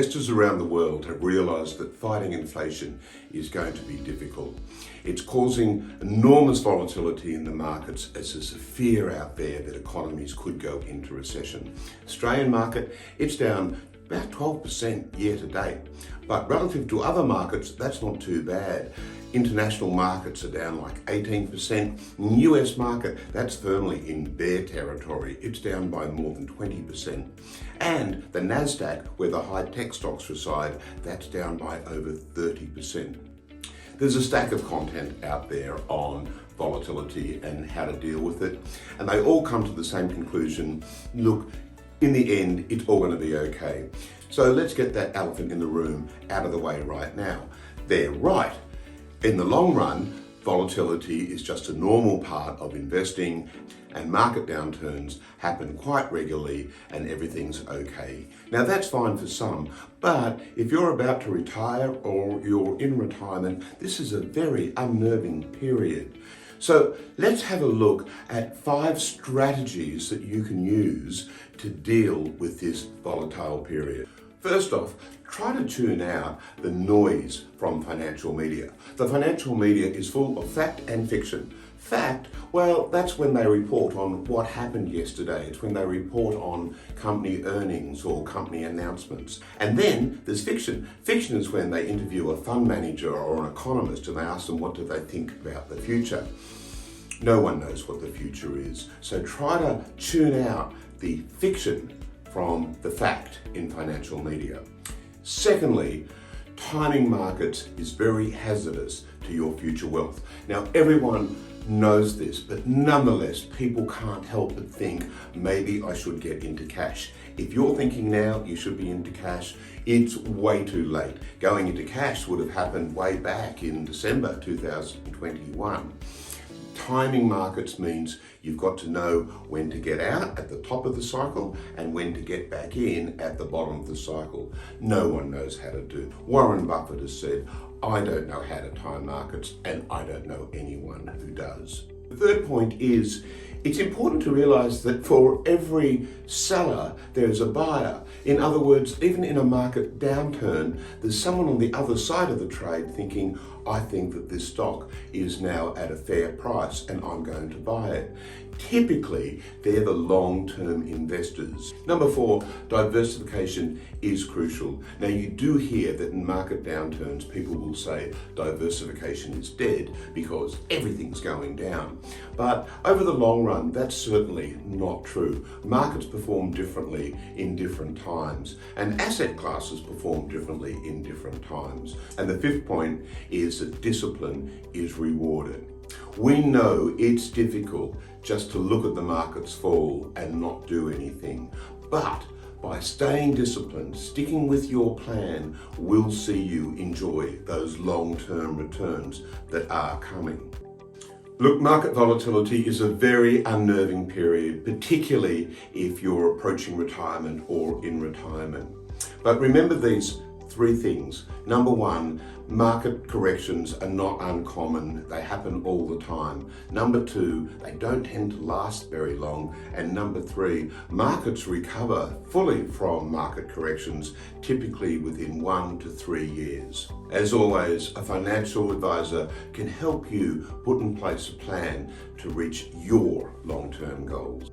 Investors around the world have realised that fighting inflation is going to be difficult. It's causing enormous volatility in the markets as there's a fear out there that economies could go into recession. Australian market, it's down about 12% year to date, but relative to other markets, that's not too bad. International markets are down like 18%. US market, that's firmly in bear territory. It's down by more than 20%. And the Nasdaq, where the high-tech stocks reside, that's down by over 30%. There's a stack of content out there on volatility and how to deal with it. And they all come to the same conclusion. Look, in the end, it's all going to be okay. So let's get that elephant in the room out of the way right now. They're right. In the long run, volatility is just a normal part of investing, and market downturns happen quite regularly and everything's okay. Now that's fine for some, but if you're about to retire or you're in retirement, this is a very unnerving period. So let's have a look at 5 strategies that you can use to deal with this volatile period. First off, try to tune out the noise from financial media. The financial media is full of fact and fiction. Fact, well, that's when they report on what happened yesterday. It's when they report on company earnings or company announcements. And then there's fiction. Fiction is when they interview a fund manager or an economist and they ask them what do they think about the future. No one knows what the future is. So try to tune out the fiction from the fact in financial media. Secondly, timing markets is very hazardous to your future wealth. Now, everyone knows this, but nonetheless, people can't help but think, maybe I should get into cash. If you're thinking now you should be into cash, it's way too late. Going into cash would have happened way back in December 2021. Timing markets means you've got to know when to get out at the top of the cycle and when to get back in at the bottom of the cycle. No one knows how to do. Warren Buffett has said, I don't know how to time markets and I don't know anyone who does. The third point is, it's important to realize that for every seller, there's a buyer. In other words, even in a market downturn, there's someone on the other side of the trade thinking, I think that this stock is now at a fair price and I'm going to buy it. Typically, they're the long-term investors. Number 4, diversification is crucial. Now, you do hear that in market downturns, people will say diversification is dead because everything's going down. But over the long run, that's certainly not true. Markets perform differently in different times, and asset classes perform differently in different times. And the 5th point is that discipline is rewarded. We know it's difficult just to look at the markets fall and not do anything, but by staying disciplined, sticking with your plan, we'll see you enjoy those long-term returns that are coming. Look, market volatility is a very unnerving period, particularly if you're approaching retirement or in retirement. But remember these 3 things. Number 1, market corrections are not uncommon. They happen all the time. Number 2, they don't tend to last very long. And number 3, markets recover fully from market corrections, typically within 1 to 3 years. As always, a financial advisor can help you put in place a plan to reach your long-term goals.